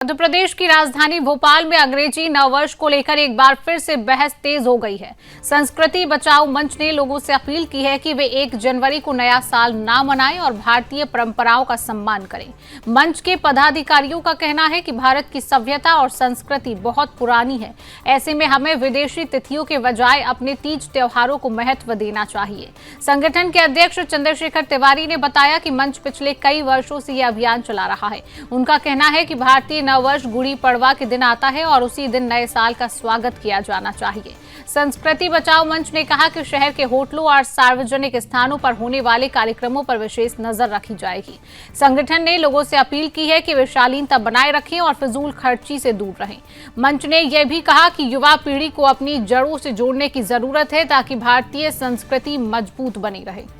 मध्य प्रदेश की राजधानी भोपाल में अंग्रेजी नववर्ष को लेकर एक बार फिर से बहस तेज हो गई है। संस्कृति बचाओ मंच ने लोगों से अपील की है कि वे 1 जनवरी को नया साल ना मनाएं और भारतीय परंपराओं का सम्मान करें। मंच के पदाधिकारियों का कहना है कि भारत की सभ्यता और संस्कृति बहुत पुरानी है। ऐसे में हमें विदेशी तिथियों के बजाय अपने तीज त्योहारों को महत्व देना चाहिए। संगठन के अध्यक्ष चंद्रशेखर तिवारी ने बताया कि मंच पिछले कई वर्षों से यह अभियान चला रहा है। उनका कहना है कि भारतीय नववर्ष गुड़ी पड़वा के दिन आता है और उसी दिन नए साल का स्वागत किया जाना चाहिए। संस्कृति बचाओ मंच ने कहा कि शहर के होटलों और सार्वजनिक स्थानों पर होने वाले कार्यक्रमों पर विशेष नजर रखी जाएगी। संगठन ने लोगों से अपील की है कि वे शालीनता बनाए रखें और फिजूल खर्ची से दूर रहें। मंच ने यह भी कहा कि युवा पीढ़ी को अपनी जड़ों से जोड़ने की जरूरत है ताकि भारतीय संस्कृति मजबूत बनी रहे।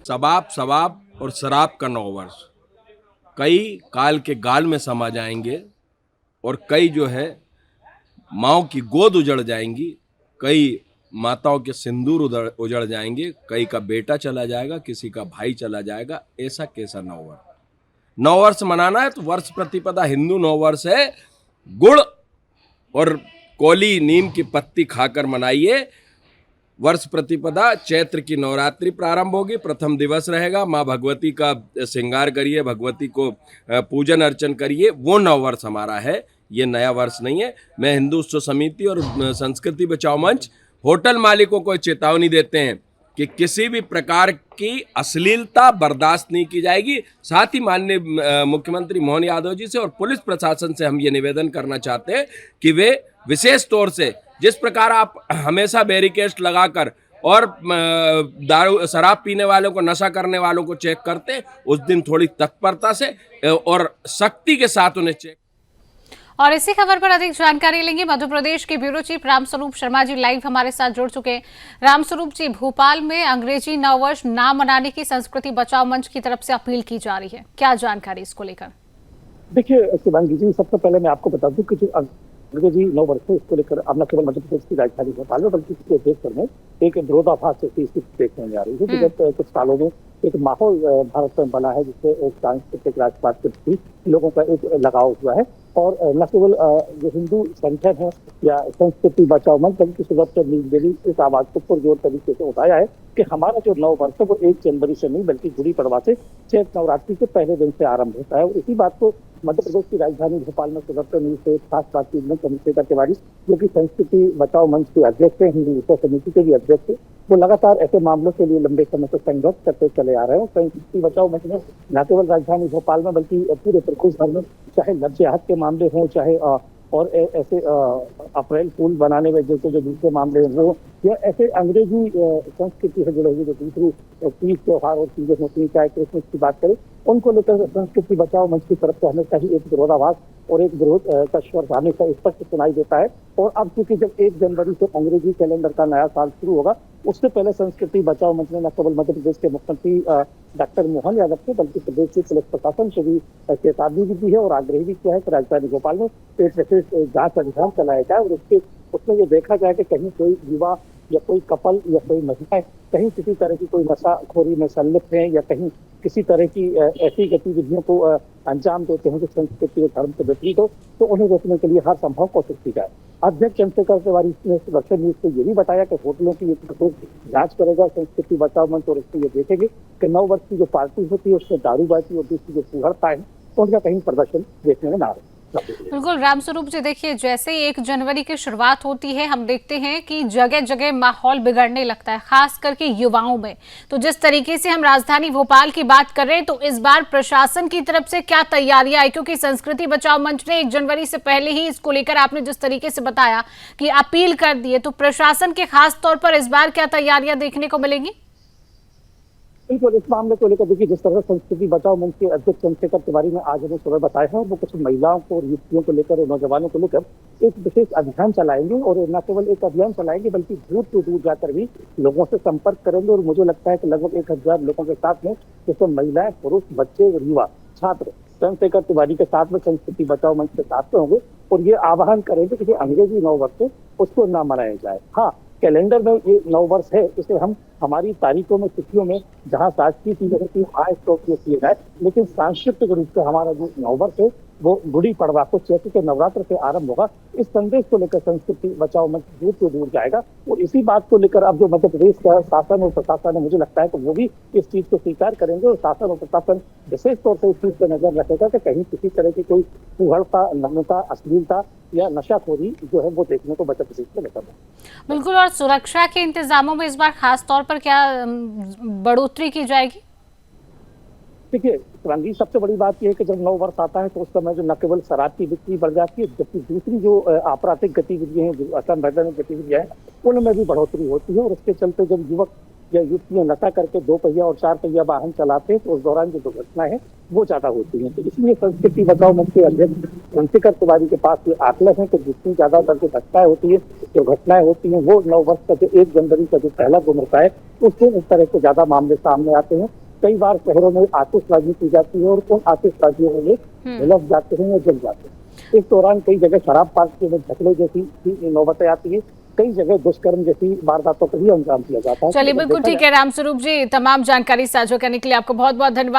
सबाब सवाब और शराब का 9 वर्ष कई काल के गाल में समा जाएंगे और कई जो है माँओं की गोद उजड़ जाएंगी, कई माताओं के सिंदूर उजड़ जाएंगे, कई का बेटा चला जाएगा, किसी का भाई चला जाएगा। ऐसा कैसा 9 वर्ष? 9 वर्ष मनाना है तो वर्ष प्रतिपदा हिंदू 9 वर्ष है। गुड़ और कोली नीम की पत्ती खाकर मनाइए। वर्ष प्रतिपदा चैत्र की नवरात्रि प्रारंभ होगी, प्रथम दिवस रहेगा। माँ भगवती का श्रृंगार करिए, भगवती को पूजन अर्चन करिए। वो 9 वर्ष हमारा है, ये नया वर्ष नहीं है। मैं हिंदू उत्सव समिति और संस्कृति बचाओ मंच होटल मालिकों को चेतावनी देते हैं कि किसी भी प्रकार की अश्लीलता बर्दाश्त नहीं की जाएगी। साथ ही माननीय मुख्यमंत्री मोहन यादव जी से और पुलिस प्रशासन से हम ये निवेदन करना चाहते हैं कि वे विशेष तौर से जिस प्रकार आप हमेशा बैरिकेड्स लगाकर और दारू शराब पीने वालों को, नशा करने वालों को चेक करते हैं, उस दिन थोड़ी तत्परता से और सख्ती के साथ उन्हें चेक। और इसी खबर पर अधिक जानकारी लेंगे मध्य प्रदेश के bureau chief Ramswaroop Sharma ji live हमारे साथ जुड़ चुके हैं। रामस्वरूप जी, भोपाल में अंग्रेजी नववर्ष ना मनाने की संस्कृति बचाओ मंच की तरफ से अपील की जा रही है, क्या जानकारी इसको लेकर? देखिए शिवांगी जी, सबसे पहले मैं आपको बता दूं कि जो अंग्रेजी 9 वर्ष है इसको लेकर अब न केवल मध्य प्रदेश की राजधानी भोपाल में बल्कि पूरे देश भर में एक विरोधाभास जैसी स्थिति देखने में आ रही है। विगत कुछ सालों में एक माहौल भारत में बना है जिससे एक सांस्कृतिक राष्ट्रवाद के प्रति लोगों का एक लगाव हुआ है और न केवल जो हिंदू संगठन है या संस्कृति बचाओ मंच बल्कि सुरक्षा न्यूज डेली इस आवाज को पुरजोर तरीके से उठाया है कि हमारा जो 9 वर्ष है वो 1 जनवरी से नहीं बल्कि गुड़ी पड़वा से चैत्र नवरात्रि के पहले दिन से आरंभ होता है। और इसी बात को मध्य प्रदेश की राजधानी भोपाल में सुरक्षा न्यूज से खास बातचीत में चंद्रशेखर तिवारी जो कि संस्कृति बचाओ मंच के अध्यक्ष है, हिंदू उत्सव समिति के भी अध्यक्ष है, वो लगातार ऐसे मामलों के लिए लंबे समय से संघर्ष करते चले आ रहे हैं। संस्कृति बचाओ मंच ने न केवल राजधानी भोपाल में बल्कि पूरे प्रदेश भर में चाहे लज्जाहत के मामले हों, चाहे और ऐसे अप्रैल फूल बनाने में जैसे जो दूसरे मामले हैं वो, या ऐसे अंग्रेजी संस्कृति से जुड़े हुए जो दूसरी तीज त्योहार और चीजें होती हैं, चाहे क्रिसमस की बात करें, उनको लेकर संस्कृति बचाओ मंच की तरफ से हमेशा ही एक विरोधाभास और एक विरोध का स्वर हमेशा स्पष्ट सुनाई देता है। और अब चूंकि जब 1 जनवरी से अंग्रेजी कैलेंडर का नया साल शुरू होगा, उससे पहले संस्कृति बचाओ मंच ने न केवल मध्य प्रदेश के मुख्यमंत्री डॉक्टर मोहन यादव से बल्कि प्रदेश के पुलिस प्रशासन से भी चेतावनी भी दी है और आग्रह भी किया है कि राजधानी भोपाल में एक विशेष जांच अभियान चलाया जाए और उसमें ये देखा जाए कि कहीं कोई युवा या कोई कपल या कोई महिलाएं कहीं किसी तरह की कोई नशाखोरी में संलिप्त है या कहीं किसी तरह की ऐसी गतिविधियों को अंजाम देते हैं जो संस्कृति और धर्म से विपरीत हो, तो उन्हें रोकने के लिए हर संभव कोशिश की जाए। अध्यक्ष चंद्रशेखर तिवारी ने सुरक्षा न्यूज को ये भी बताया कि होटलों की जांच करेगा संस्कृति बचाओ मंच और इसको ये देखेंगे कि 9 वर्ष की जो पार्टी होती है उसमें दारूबाजी और दूसरी जो फुहड़ता है उनका कहीं प्रदर्शन देखने में ना आए। बिल्कुल रामस्वरूप जी, देखिए जैसे ही 1 जनवरी की शुरुआत होती है हम देखते हैं कि जगह जगह माहौल बिगड़ने लगता है, खास करके युवाओं में। तो जिस तरीके से हम राजधानी भोपाल की बात कर रहे हैं, तो इस बार प्रशासन की तरफ से क्या तैयारियां है? क्योंकि संस्कृति बचाओ मंच ने 1 जनवरी से पहले ही इसको लेकर आपने जिस तरीके से बताया कि अपील कर दी है, तो प्रशासन के खास तौर पर इस बार क्या तैयारियां देखने को मिलेंगी? बिल्कुल, इस मामले को लेकर देखिए जिस तरह संस्कृति बचाओ मंच के अध्यक्ष चंद्रशेखर तिवारी ने आज हमें सुबह बताया है, वो कुछ महिलाओं को और युवतियों को लेकर और नौजवानों को लेकर एक विशेष अभियान चलाएंगे और न केवल एक अभियान चलाएंगे बल्कि दूर से दूर जाकर भी लोगों से संपर्क करेंगे। और मुझे लगता है कि लगभग 1000 लोगों के साथ में जिसमें महिलाएं, पुरुष, बच्चे और युवा छात्र चंद्रशेखर तिवारी के साथ में संस्कृति बचाओ मंच के साथ में होंगे और ये आह्वान करेंगे कि अंग्रेजी 9 वर्ष उसको ना मनाया जाए। हाँ, कैलेंडर में ये नववर्ष है, इसे हम हमारी तारीखों में, तिथियों में जहाँ शासकीय चीजें होती है आज तो उपयोग किए जाए, लेकिन सांस्कृतिक रूप से हमारा जो नववर्ष है वो गुड़ी पड़वा को चैत्र के नवरात्र से आरंभ होगा। इस संदेश को लेकर संस्कृति बचाओ मंच दूर से दूर जाएगा और इसी बात को लेकर अब जो मध्य प्रदेश का शासन और प्रशासन है, मुझे लगता है कि वो भी इस चीज को स्वीकार करेंगे और शासन और प्रशासन विशेष तौर से इस चीज पर नजर रखेगा कि कहीं किसी तरह की कोई फूहड़ता, नग्नता, अश्लीलता या नशाखोरी जो है वो देखने को मध्य प्रदेश में नहीं। बिल्कुल। और सुरक्षा के इंतजामों में इस बार खास तौर पर क्या बढ़ोतरी की जाएगी? देखिए शिवांगी, सबसे बड़ी बात यह है कि जब नव वर्ष आता है तो उस समय जो न केवल शराब की बिक्री बढ़ जाती है, जबकि दूसरी जो आपराधिक गतिविधियां हैं, जो असंवैधानिक गतिविधियां हैं, उनमें भी बढ़ोतरी होती है और उसके चलते जब युवक या युवतियां नशा करके 2 पहिया और 4 पहिया वाहन चलाते हैं तो उस दौरान जो दुर्घटनाएं हैं वो ज्यादा होती हैं। तो इसलिए संस्कृति बचाओ मंच के अध्यक्ष चंद्रशेखर तिवारी के पास ये आकलन है कि जितनी ज्यादा दर की घटनाएं होती है, जो घटनाएं होती हैं, वो 9 वर्ष का जो 1 जनवरी का जो पहला गुण होता है उस दिन इस तरह के ज्यादा मामले सामने आते हैं। कई बार शहरों में आतिशबाजी की जाती है और उन आतिशबाजियों में झुलस जाते हैं या जल जाते हैं। इस दौरान कई जगह शराब पार्टियों में झगड़े जैसी नौबतें आती है, कई जगह दुष्कर्म जैसी वारदातों को भी अंजाम दिया जाता है। चलिए बिल्कुल ठीक है रामस्वरूप जी, तमाम जानकारी साझा करने के लिए आपको बहुत बहुत धन्यवाद।